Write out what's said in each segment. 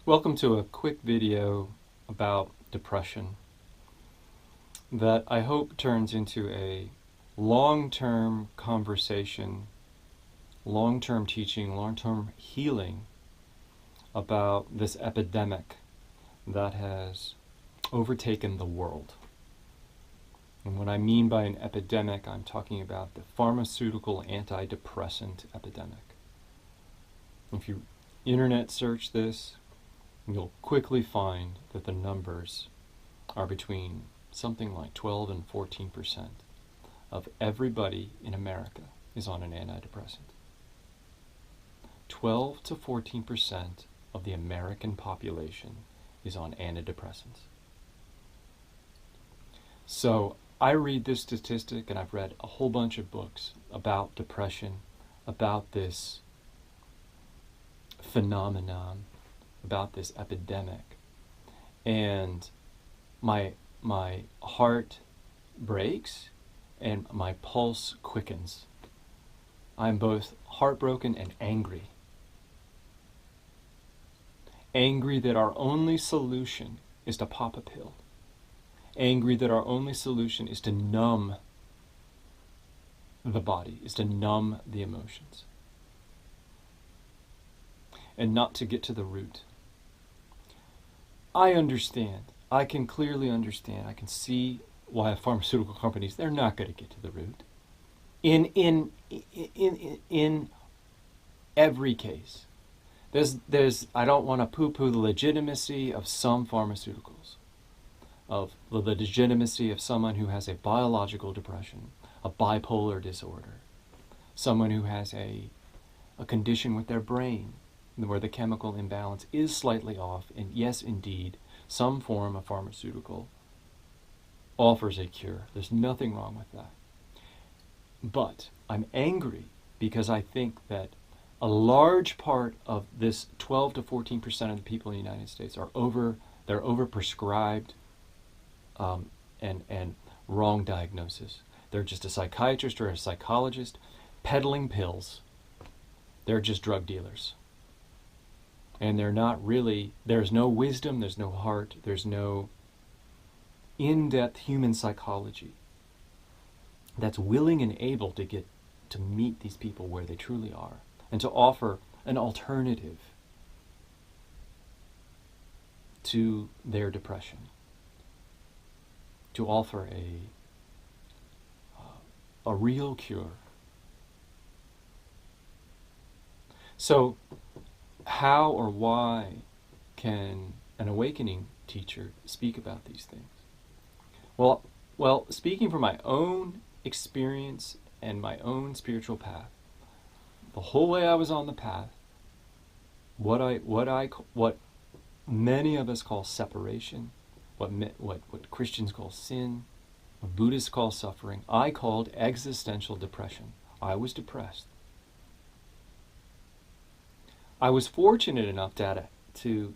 Welcome to a quick video about depression that I hope turns into a long-term conversation, long-term teaching, long-term healing about this epidemic that has overtaken the world. And what I mean by an epidemic, I'm talking about the pharmaceutical antidepressant epidemic. If you internet search this, you'll quickly find that the numbers are between something like 12 and 14% of everybody in America is on an antidepressant. 12 to 14% of the American population is on antidepressants. So I read this statistic, and I've read a whole bunch of books about depression, about this phenomenon, about this epidemic, and my heart breaks and my pulse quickens. I'm both heartbroken and angry. Angry that our only solution is to pop a pill. Angry that our only solution is to numb the body, is to numb the emotions, and not to get to the root. I understand. I can clearly understand. I can see why pharmaceutical companies, they're not going to get to the root. In every case. I don't want to poo-poo the legitimacy of some pharmaceuticals, of the legitimacy of someone who has a biological depression, a bipolar disorder, someone who has a condition with their brain where the chemical imbalance is slightly off, and yes, indeed, some form of pharmaceutical offers a cure. There's nothing wrong with that. But I'm angry because I think that a large part of this 12 to 14% of the people in the United States they're overprescribed and wrong diagnosis. They're just a psychiatrist or a psychologist peddling pills. They're just drug dealers. And they're not really, there's no wisdom, there's no heart, there's no in-depth human psychology that's willing and able to get to meet these people where they truly are and to offer an alternative to their depression, to offer a real cure. So how or why can an awakening teacher speak about these things? Well, speaking from my own experience and my own spiritual path, the whole way I was on the path, what many of us call separation, what Christians call sin, what Buddhists call suffering, I called existential depression. I was depressed. I was fortunate enough to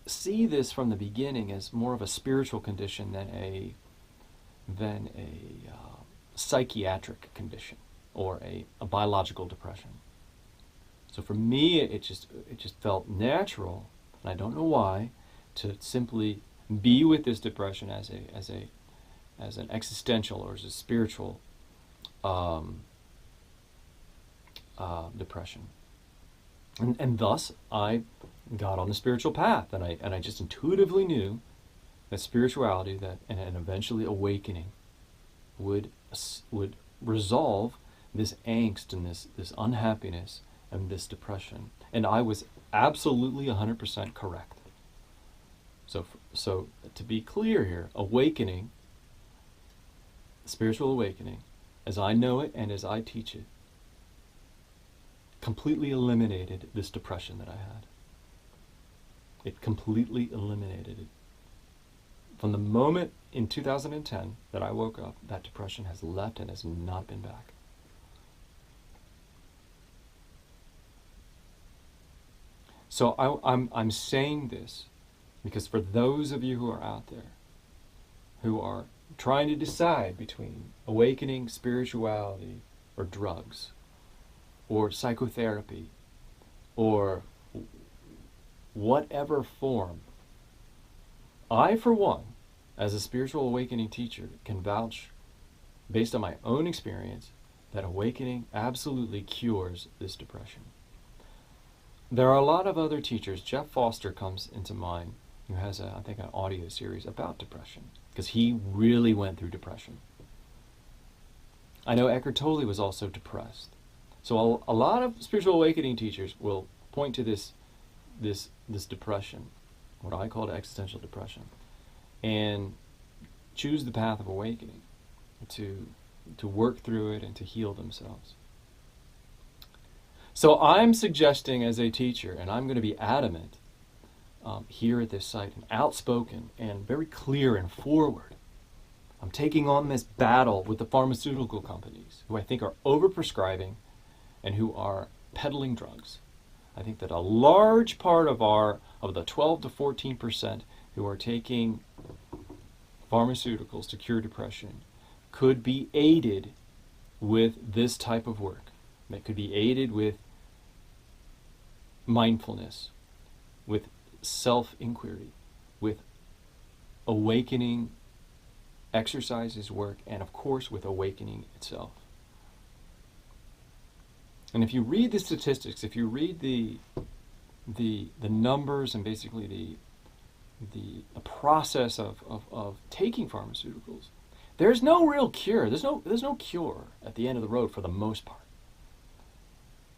see this from the beginning as more of a spiritual condition than a psychiatric condition or a biological depression. So for me, it just felt natural, and I don't know why, to simply be with this depression as an existential or as a spiritual depression. And thus, I got on the spiritual path, and I just intuitively knew that spirituality, and eventually awakening, would resolve this angst and this unhappiness and this depression. And I was absolutely 100% correct. So to be clear here, awakening, spiritual awakening, as I know it and as I teach it, completely eliminated this depression that I had. It completely eliminated it. From the moment in 2010 that I woke up, that depression has left and has not been back. So I'm saying this because for those of you who are out there who are trying to decide between awakening, spirituality, or drugs, or psychotherapy, or whatever form. I, for one, as a spiritual awakening teacher, can vouch, based on my own experience, that awakening absolutely cures this depression. There are a lot of other teachers. Jeff Foster comes into mind, who has, I think, an audio series about depression, because he really went through depression. I know Eckhart Tolle was also depressed. So a lot of spiritual awakening teachers will point to this depression, what I call existential depression, and choose the path of awakening to work through it and to heal themselves. So I'm suggesting as a teacher, and I'm going to be adamant here at this site, and outspoken and very clear and forward. I'm taking on this battle with the pharmaceutical companies, who I think are overprescribing and who are peddling drugs. I think that a large part of the 12 to 14% who are taking pharmaceuticals to cure depression could be aided with this type of work. It could be aided with mindfulness, with self-inquiry, with awakening exercises, work, and of course with awakening itself. And if you read the statistics, if you read the numbers and basically the process of taking pharmaceuticals, there's no real cure. There's no cure at the end of the road for the most part.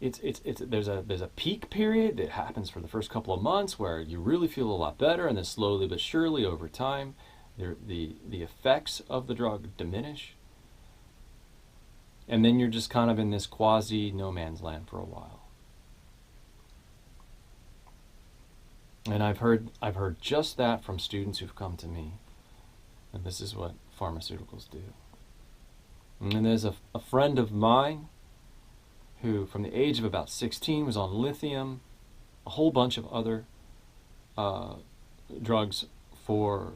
There's a peak period that happens for the first couple of months where you really feel a lot better, and then slowly but surely over time the effects of the drug diminish, and then you're just kind of in this quasi no man's land for a while. And I've heard just that from students who've come to me, and this is what pharmaceuticals do. And there's a friend of mine who, from the age of about 16, was on lithium, a whole bunch of other drugs for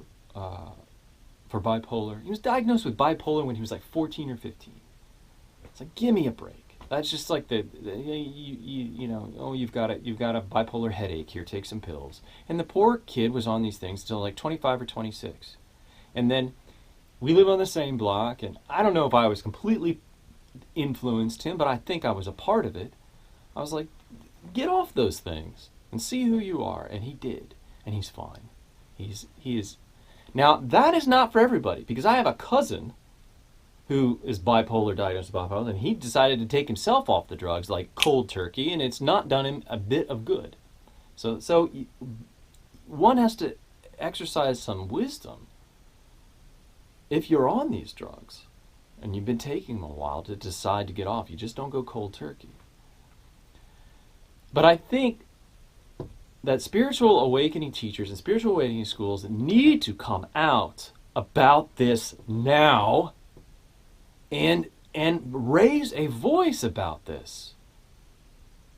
bipolar. He was diagnosed with bipolar when he was like 14 or 15. It's like, give me a break. That's just like you've got a bipolar headache here, take some pills. And the poor kid was on these things till like 25 or 26. And then we live on the same block, and I don't know if I was completely influenced him, but I think I was a part of it. I was like, get off those things and see who you are. And he did, and he's fine. He is. Now, that is not for everybody, because I have a cousin who is diagnosed with bipolar, and he decided to take himself off the drugs like cold turkey, and it's not done him a bit of good. So one has to exercise some wisdom if you're on these drugs and you've been taking them a while to decide to get off. You just don't go cold turkey. But I think that spiritual awakening teachers and spiritual awakening schools need to come out about this now and raise a voice about this,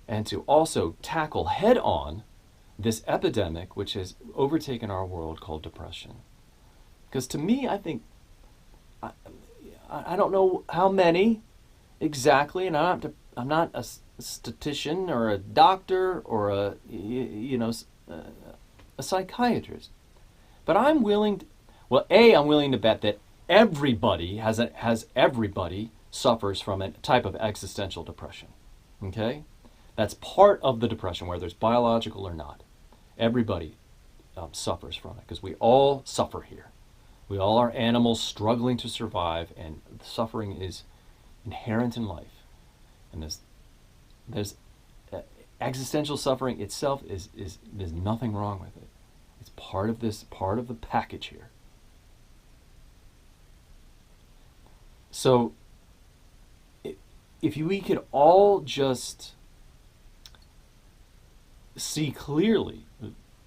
and to also tackle head on this epidemic which has overtaken our world called depression. Because to me, I think, I don't know how many exactly, and I'm not a statistician or a doctor or a psychiatrist, but I'm willing to bet that everybody everybody suffers from a type of existential depression. Okay, that's part of the depression, whether it's biological or not. Everybody suffers from it, because we all suffer here. We all are animals struggling to survive, and suffering is inherent in life. And there's existential suffering itself is there's nothing wrong with it. It's part of the package here. So if we could all just see clearly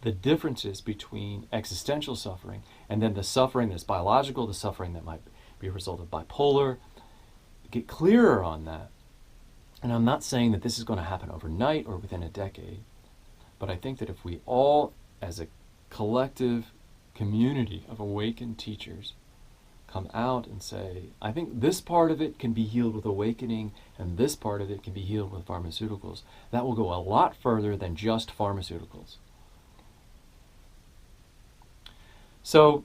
the differences between existential suffering and then the suffering that's biological, the suffering that might be a result of bipolar, get clearer on that. And I'm not saying that this is going to happen overnight or within a decade, but I think that if we all, as a collective community of awakened teachers, come out and say, I think this part of it can be healed with awakening, and this part of it can be healed with pharmaceuticals, that will go a lot further than just pharmaceuticals. So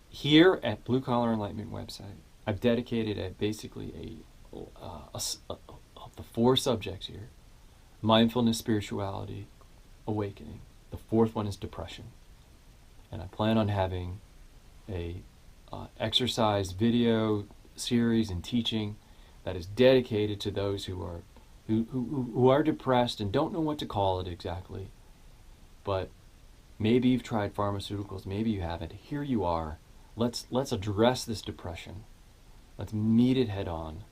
here at Blue Collar Enlightenment website, I've dedicated basically of the 4 subjects here: mindfulness, spirituality, awakening. The 4th one is depression. And I plan on having a exercise video series and teaching that is dedicated to those who are depressed and don't know what to call it exactly. But maybe you've tried pharmaceuticals, maybe you haven't. Here you are. Let's address this depression. Let's meet it head on.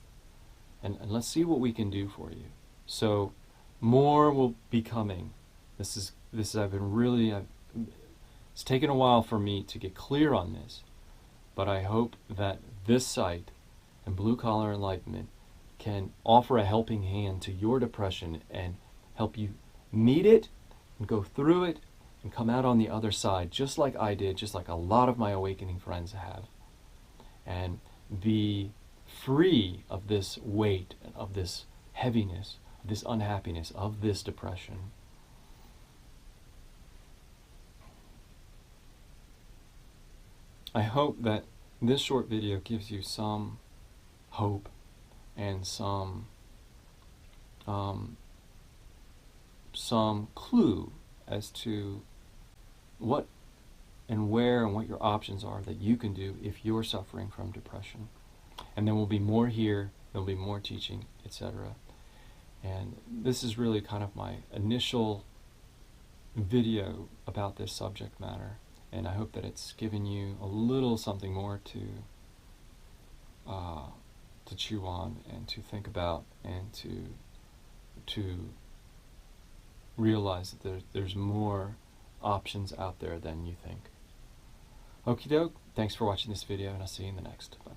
And let's see what we can do for you. So more will be coming. It's taken a while for me to get clear on this, but I hope that this site and Blue Collar Enlightenment can offer a helping hand to your depression and help you meet it and go through it and come out on the other side, just like I did, just like a lot of my awakening friends have, and be free of this weight, of this heaviness, of this unhappiness, of this depression. I hope that this short video gives you some hope and some clue as to what and where and what your options are that you can do if you're suffering from depression. And there will be more here, there'll be more teaching, etc. And this is really kind of my initial video about this subject matter, and I hope that it's given you a little something more to chew on and to think about and to realize that there's more options out there than you think. Okie doke, thanks for watching this video, and I'll see you in the next. Bye.